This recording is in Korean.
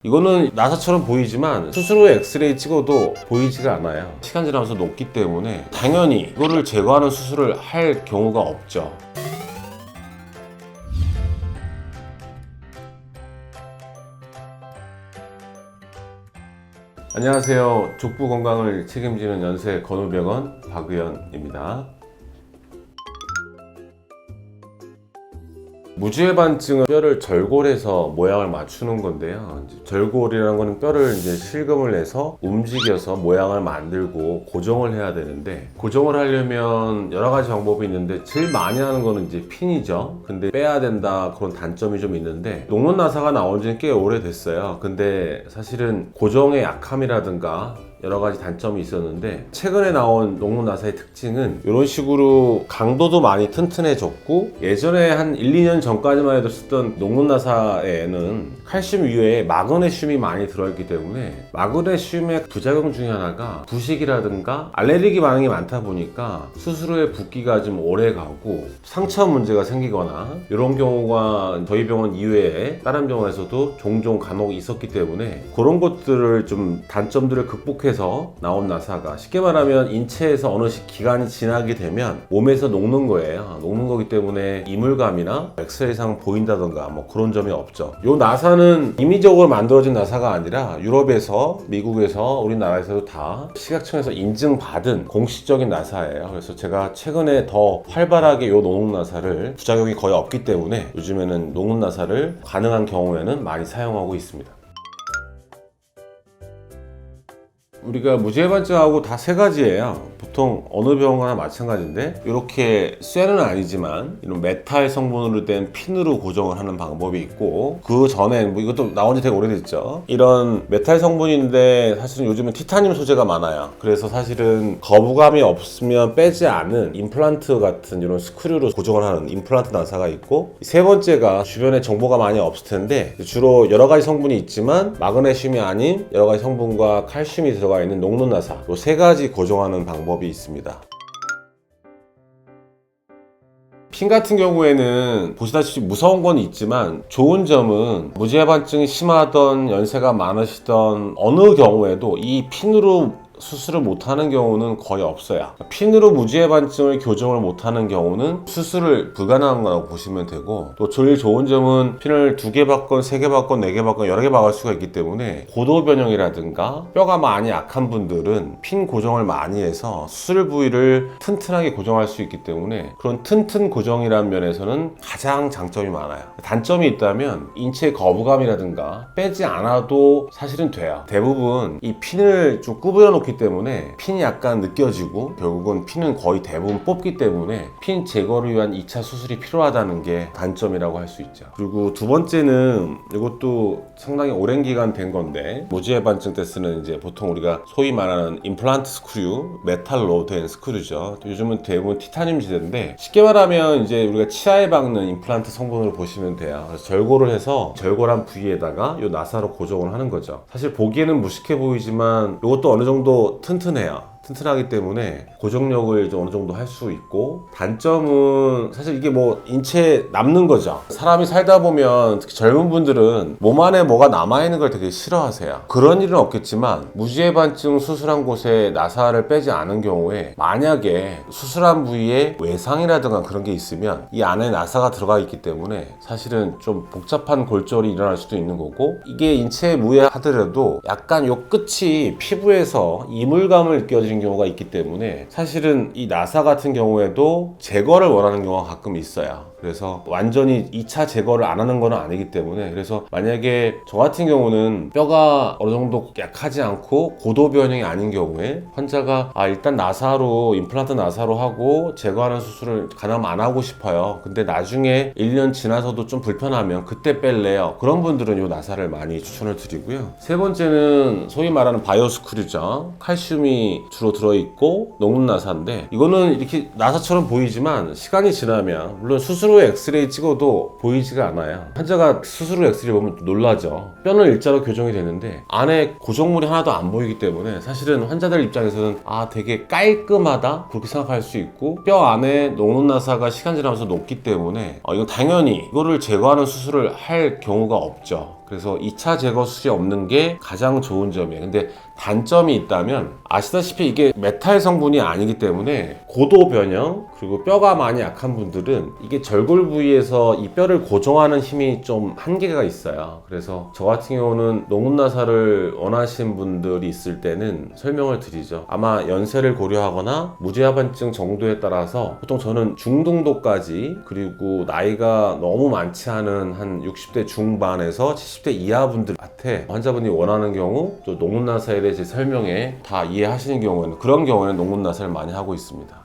이거는 나사처럼 보이지만 수술 후에 엑스레이 찍어도 보이지가 않아요. 시간 지나면서 녹기 때문에 당연히 이거를 제거하는 수술을 할 경우가 없죠. 안녕하세요. 족부 건강을 책임지는 연세 건우병원 박의연입니다. 무지해반증은 뼈를 절골해서 모양을 맞추는 건데요. 절골이라는 거는 뼈를 이제 실금을 내서 움직여서 모양을 만들고 고정을 해야 되는데, 고정을 하려면 여러 가지 방법이 있는데 제일 많이 하는 거는 이제 핀이죠. 근데 빼야 된다 그런 단점이 좀 있는데, 녹는 나사가 나온 지는 꽤 오래됐어요. 근데 사실은 고정의 약함이라든가 여러 가지 단점이 있었는데, 최근에 나온 녹는 나사의 특징은 이런 식으로 강도도 많이 튼튼해졌고, 예전에 한 1, 2년 전까지만 해도 쓰던 녹는 나사에는 칼슘 이외에 마그네슘이 많이 들어있기 때문에, 마그네슘의 부작용 중에 하나가 부식이라든가 알레르기 반응이 많다 보니까 수술 후에 붓기가 좀 오래 가고 상처 문제가 생기거나 이런 경우가 저희 병원 이외에 다른 병원에서도 종종 간혹 있었기 때문에, 그런 것들을 좀 단점들을 극복해서 나온 나사가, 쉽게 말하면 인체에서 어느 기간이 지나게 되면 몸에서 녹는 거예요. 녹는 거기 때문에 이물감이나 엑스레이상 보인다던가 뭐 그런 점이 없죠. 이 나사는 임의적으로 만들어진 나사가 아니라 유럽에서, 미국에서, 우리나라에서도 다 식약청에서 인증받은 공식적인 나사예요. 그래서 제가 최근에 더 활발하게 이 녹는 나사를, 부작용이 거의 없기 때문에 요즘에는 녹는 나사를 가능한 경우에는 많이 사용하고 있습니다. 우리가 무지해반증하고 다 세 가지예요. 보통 어느 병원이나 마찬가지인데, 이렇게 쇠는 아니지만 이런 메탈 성분으로 된 핀으로 고정을 하는 방법이 있고, 그 전에 뭐 이것도 나온 지 되게 오래됐죠. 이런 메탈 성분인데 사실은 요즘은 티타늄 소재가 많아요. 그래서 사실은 거부감이 없으면 빼지 않은 임플란트 같은 이런 스크류로 고정을 하는 임플란트 나사가 있고, 세 번째가 주변에 정보가 많이 없을 텐데, 주로 여러 가지 성분이 있지만 마그네슘이 아닌 여러 가지 성분과 칼슘이 들어가 있는 녹는 나사, 이 세 가지 고정하는 방법이 있습니다. 핀 같은 경우에는 보시다시피 무서운 건 있지만, 좋은 점은 무지해반증이 심하던, 연세가 많으시던 어느 경우에도 이 핀으로 수술을 못하는 경우는 거의 없어요. 핀으로 무지해반증을 교정을 못하는 경우는 수술을 불가능한 거라고 보시면 되고, 또 제일 좋은 점은 핀을 2개 받건 3개 받건 4개 받건 여러 개 박을 수가 있기 때문에, 고도 변형이라든가 뼈가 많이 약한 분들은 핀 고정을 많이 해서 수술 부위를 튼튼하게 고정할 수 있기 때문에, 그런 튼튼 고정이라는 면에서는 가장 장점이 많아요. 단점이 있다면 인체 거부감이라든가 빼지 않아도 사실은 돼요. 대부분 이 핀을 좀 구부려 놓기 때문에 핀이 약간 느껴지고, 결국은 핀은 거의 대부분 뽑기 때문에 핀 제거를 위한 2차 수술이 필요하다는 게 단점이라고 할 수 있죠. 그리고 두 번째는, 이것도 상당히 오랜 기간 된 건데, 무지해반증 때 쓰는 이제 보통 우리가 소위 말하는 임플란트 스크류, 메탈로 된 스크류죠. 요즘은 대부분 티타늄 지대인데, 쉽게 말하면 이제 우리가 치아에 박는 임플란트 성분으로 보시면 돼요. 그래서 절골을 해서 절골한 부위에다가 이 나사로 고정을 하는 거죠. 사실 보기에는 무식해 보이지만 이것도 어느 정도 튼튼해요. 튼튼하기 때문에 고정력을 좀 어느 정도 할 수 있고, 단점은 사실 이게 뭐 인체에 남는 거죠. 사람이 살다 보면 특히 젊은 분들은 몸 안에 뭐가 남아있는 걸 되게 싫어하세요. 그런 일은 없겠지만, 무지해반증 수술한 곳에 나사를 빼지 않은 경우에 만약에 수술한 부위에 외상이라든가 그런 게 있으면 이 안에 나사가 들어가 있기 때문에 사실은 좀 복잡한 골절이 일어날 수도 있는 거고, 이게 인체에 무해하더라도 약간 요 끝이 피부에서 이물감을 느껴지는 경우가 있기 때문에, 사실은 이 나사 같은 경우에도 제거를 원하는 경우가 가끔 있어요. 그래서 완전히 2차 제거를 안 하는 건 아니기 때문에, 그래서 만약에 저 같은 경우는 뼈가 어느 정도 약하지 않고 고도 변형이 아닌 경우에, 환자가 일단 나사로, 임플란트 나사로 하고 제거하는 수술을 가능하면 안 하고 싶어요. 근데 나중에 1년 지나서도 좀 불편하면 그때 뺄래요. 그런 분들은 이 나사를 많이 추천을 드리고요. 세 번째는 소위 말하는 바이오스크류죠. 칼슘이 주로 들어있고 녹는 나사인데, 이거는 이렇게 나사처럼 보이지만 시간이 지나면, 물론 수술 후에 엑스레이 찍어도 보이지가 않아요. 환자가 수술 후 엑스레이 보면 놀라죠. 뼈는 일자로 교정이 되는데 안에 고정물이 하나도 안 보이기 때문에, 사실은 환자들 입장에서는 되게 깔끔하다 그렇게 생각할 수 있고, 뼈 안에 녹는 나사가 시간 지나면서 녹기 때문에 이건 당연히 이거를 제거하는 수술을 할 경우가 없죠. 그래서 2차 제거 수술이 없는 게 가장 좋은 점이에요. 근데 단점이 있다면 아시다시피 이게 메탈 성분이 아니기 때문에 고도 변형 그리고 뼈가 많이 약한 분들은 이게 절골 부위에서 이 뼈를 고정하는 힘이 좀 한계가 있어요. 그래서 저 같은 경우는 농문나사를 원하시는 분들이 있을 때는 설명을 드리죠. 아마 연세를 고려하거나 무지하반증 정도에 따라서 보통 저는 중등도까지 그리고 나이가 너무 많지 않은 한 60대 중반에서 70대 이하 분들한테 환자분이 원하는 경우 또 농문나사에 대해 제 설명에 다 이해하시는 경우에는 그런 경우에는 농문나사를 많이 하고 있습니다.